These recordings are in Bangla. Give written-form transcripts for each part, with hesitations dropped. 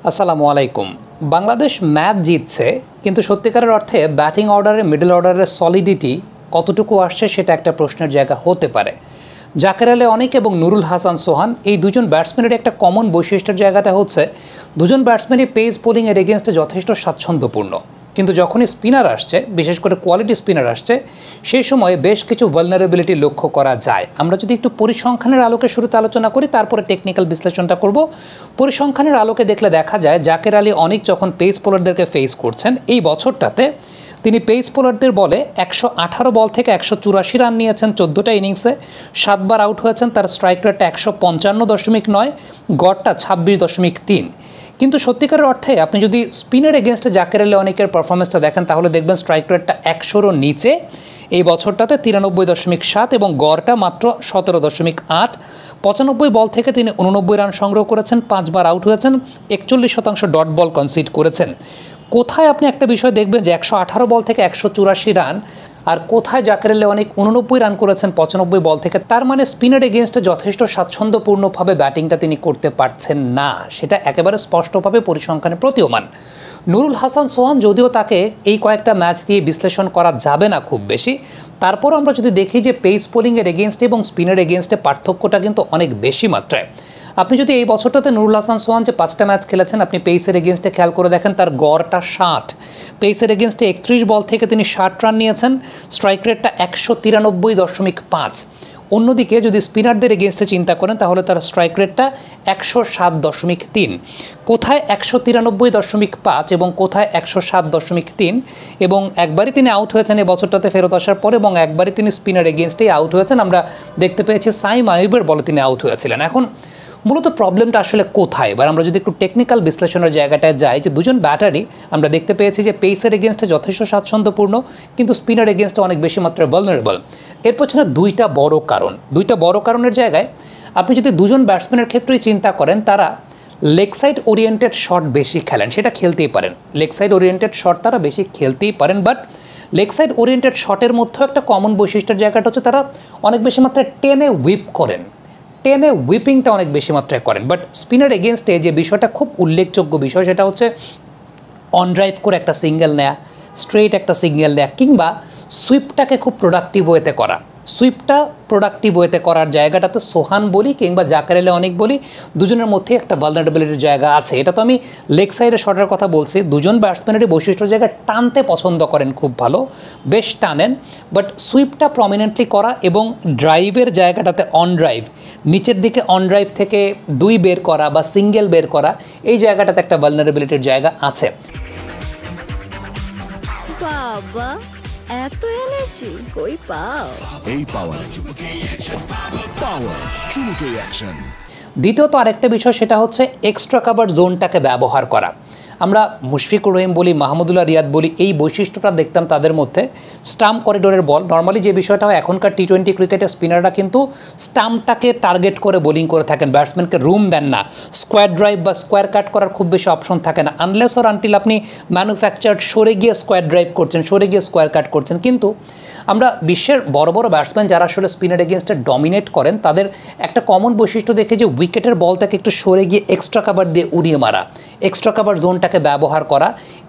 আসসালামু আলাইকুম। বাংলাদেশ ম্যাচ জিতছে, কিন্তু সত্যিকারের অর্থে ব্যাটিং অর্ডারে মিডল অর্ডারের সলিডিটি কতটুকু আসছে সেটা একটা প্রশ্নের জায়গা হতে পারে। জাকের আলী অনিক এবং নুরুল হাসান সোহান এই দুজন ব্যাটসম্যানের একটা কমন বৈশিষ্ট্যের জায়গাটা হচ্ছে দুজন ব্যাটসম্যানই পেস বোলিংয়ের এগেনস্টে যথেষ্ট স্বাচ্ছন্দ্যপূর্ণ, কিন্তু যখনই স্পিনার আসছে, বিশেষ করে কোয়ালিটি স্পিনার আসছে, সেই সময়ে বেশ কিছু ভালনারেবিলিটি লক্ষ্য করা যায়। আমরা যদি একটু পরিসংখ্যানের আলোকে শুরুতে আলোচনা করি, তারপরে টেকনিক্যাল বিশ্লেষণটা করব। পরিসংখ্যানের আলোকে দেখলে দেখা যায় জাকের আলী অনিক যখন পেস বোলারদেরকে ফেস করছেন এই বছরটাতে তিনি পেস বোলারদের বলে 118 বল থেকে 184 রান নিয়েছেন 14টা ইনিংসে, 7 বার আউট হয়েছেন। তার স্ট্রাইক রেটটা 155.9, গড়টা 26.3। কিন্তু সত্যিকারের অর্থে আপনি যদি স্পিনের এগেনস্টে জাকের আলী অনিকের পারফরমেন্সটা দেখেন তাহলে দেখবেন স্ট্রাইক রেটটা 100-রও নিচে এই বছরটাতে, 93.7, এবং গড়টা মাত্র 17.8। 95 বল থেকে তিনি 89 রান সংগ্রহ করেছেন, 5 বার আউট হয়েছেন, 41% ডট বল কনসিড করেছেন। কোথায় আপনি একটা বিষয় দেখবেন যে 118 বল থেকে 184 রান, আর কোথায় জাকের আলী অনিক 89 রান করেছেন 95 বল থেকে। তার মানে স্পিনের এগেনস্টে যথেষ্ট স্বাচ্ছন্দ্যপূর্ণভাবে ব্যাটিংটা তিনি করতে পারছেন না, সেটা একেবারে স্পষ্টভাবে পরিসংখ্যানে প্রতীয়মান। নুরুল হাসান সোহান, যদিও তাকে এই কয়েকটা ম্যাচ দিয়ে বিশ্লেষণ করা যাবে না খুব বেশি, তারপর আমরা যদি দেখি যে পেস বোলিংয়ের এগেনস্টে এবং স্পিনের এগেনস্টে পার্থক্যটা কিন্তু অনেক বেশি মাত্রায়। আপনি যদি এই বছরটাতে নুরুল হাসান সোহান যে 5টা ম্যাচ খেলেছেন আপনি পেসের এগেনস্টে খেয়াল করে দেখেন, তার গড়টা 60। পেসের এগেনস্টে 31 বল থেকে তিনি 60 রান নিয়েছেন, স্ট্রাইক রেটটা 193.5। অন্যদিকে যদি স্পিনারদের এগেনস্টে চিন্তা করেন তাহলে তার স্ট্রাইক রেটটা 107.3। কোথায় 193.5 এবং কোথায় 107.3, এবং একবারই তিনি আউট হয়েছেন এই বছরটাতে ফেরত আসার পর, এবং একবারই তিনি স্পিনার এগেনস্টেই আউট হয়েছেন। আমরা দেখতে পেয়েছি সাইম আইয়ুবের বলে তিনি আউট হয়েছিলেন। এখন মূলত প্রবলেমটা আসলে কোথায়? এবার আমরা যদি একটু টেকনিক্যাল বিশ্লেষণের জায়গাটায় যাই, যে দুজন ব্যাটারই আমরা দেখতে পেয়েছি যে পেসের এগেনস্টে যথেষ্ট স্বাচ্ছন্দ্যপূর্ণ, কিন্তু স্পিনার এগেনস্টে অনেক বেশি মাত্রায় ভালনারেবল। এর পেছনে দুইটা বড় কারণের জায়গায় আপনি যদি দুজন ব্যাটসম্যানের ক্ষেত্রেই চিন্তা করেন, তারা লেগ সাইড ওরিয়েন্টেড শট বেশি খেলেন, সেটা খেলতেই পারেন। লেগ সাইড ওরিয়েন্টেড শট তারা বেশি খেলতেই পারেন, বাট লেগ সাইড ওরিয়েন্টেড শটের মধ্যেও একটা কমন বৈশিষ্ট্যের জায়গাটা হচ্ছে তারা অনেক বেশি মাত্রায় টেনে হুইপ করেন, টেনে হুইপিংটা অনেক বেশি মাত্রায় করেন। বাট স্পিনার এগেনস্টে যে বিষয়টা খুব উল্লেখযোগ্য বিষয়, সেটা হচ্ছে অন ড্রাইভ করে একটা সিঙ্গেল নেয়া, স্ট্রেট একটা সিঙ্গেল নেয়া, কিংবা সুইপটাকে খুব প্রোডাক্টিভ ওয়েতে করা। সুইপটা প্রোডাক্টিভ ওয়েতে করার জায়গাটাতে সোহান বলি কিংবা জাকের আলী অনিক বলি, দুজনের মধ্যে একটা ভালনারেবিলিটির জায়গা আছে। এটা তো আমি লেগ সাইডের শটের কথা বলছি। দুজন ব্যাটসম্যানেরই বৈশিষ্ট্য জায়গায় টানতে পছন্দ করেন খুব ভালো, বেশ টানেন, বাট সুইপটা প্রমিনেন্টলি করা এবং ড্রাইভের জায়গাটাতে অন ড্রাইভ, নিচের দিকে অন ড্রাইভ থেকে 2 বের করা বা সিঙ্গেল বের করা, এই জায়গাটাতে একটা ভালনারেবিলিটির জায়গা আছে। বাবা, এত এনার্জি কই পাও? এই পাওয়ার চুমুকে অ্যাকশন। দ্বিতীয়ত আরেকটা বিষয়, সেটা হচ্ছে এক্সট্রা কাভার জোনটাকে ব্যবহার করা। আমরা মুশফিকুর রহিম বলি, মাহমুদুল্লাহ রিয়াদ বলি, এই বৈশিষ্ট্যটা দেখতাম তাদের মধ্যে। স্টাম্প করিডোরের বল, নর্মালি যে বিষয়টা হয় এখনকার টি-20 ক্রিকেটে স্পিনাররা কিন্তু স্টাম্পটাকে টার্গেট করে বোলিং করে থাকেন, ব্যাটসম্যানকে রুম দেন না। স্কোয়ার ড্রাইভ বা স্কোয়ার কাট করার খুব বেশি অপশন থাকে না, আনলেস অর আনটিল আপনি ম্যানুফ্যাকচার্ড সরে গিয়ে স্কোয়ার ড্রাইভ করছেন, সরে গিয়ে স্কোয়ার কাট করছেন। কিন্তু আমরা বিশ্বের বড় বড় ব্যাটসম্যান যারা আসলে স্পিনার এগেনস্টে ডমিনেট করেন, তাদের একটা কমন বৈশিষ্ট্য দেখে যে উইকেটের বলটাকে একটু সরে গিয়ে এক্সট্রা কাভার দিয়ে উড়িয়ে মারা, এক্সট্রা কাভার জোনটাকে ব্যবহার করা।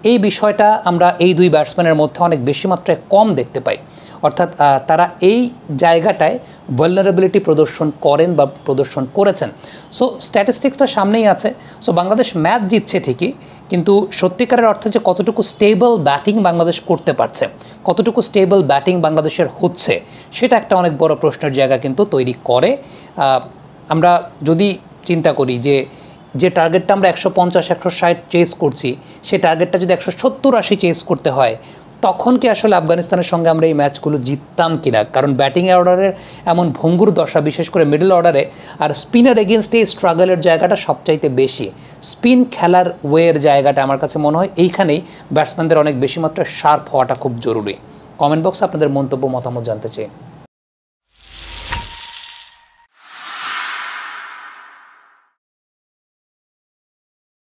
এই বিষয়টা আমরা এই দুই ব্যাটসম্যানের মধ্যে অনেক বেশি মাত্রায় কম দেখতে পাই। অর্থাৎ তারা এই জায়গাটায় ভালনারেবিলিটি প্রদর্শন করেন বা প্রদর্শন করেছেন। সো স্ট্যাটিস্টিক্সটা সামনেই আছে। সো বাংলাদেশ ম্যাচ জিতছে ঠিকই, কিন্তু সত্যিকারের অর্থে যে কতটুকু স্টেবল ব্যাটিং বাংলাদেশ করতে পারছে, কতটুকু স্টেবল ব্যাটিং বাংলাদেশের হচ্ছে, সেটা একটা অনেক বড় প্রশ্নের জায়গা কিন্তু তৈরি করে। আমরা যদি চিন্তা করি যে টার্গেটটা আমরা 150-160 চেস করছি, সেই টার্গেটটা যদি 170-80 চেস করতে হয়, তখন কি আসলে আফগানিস্তানের সঙ্গে আমরা এই ম্যাচগুলো জিততাম কিনা? কারণ ব্যাটিং অর্ডারের এমন ভঙ্গুর দশা, বিশেষ করে মিডল অর্ডারে, আর স্পিনার এগেনস্টে এই স্ট্রাগলের জায়গাটা সবচাইতে বেশি। স্পিন খেলার ওয়ের জায়গাটা আমার কাছে মনে হয় এইখানেই ব্যাটসম্যানদের অনেক বেশি মাত্রায় শার্প হওয়াটা খুব জরুরি। কমেন্ট বক্সে আপনাদের মন্তব্য মতামত জানতে চাই।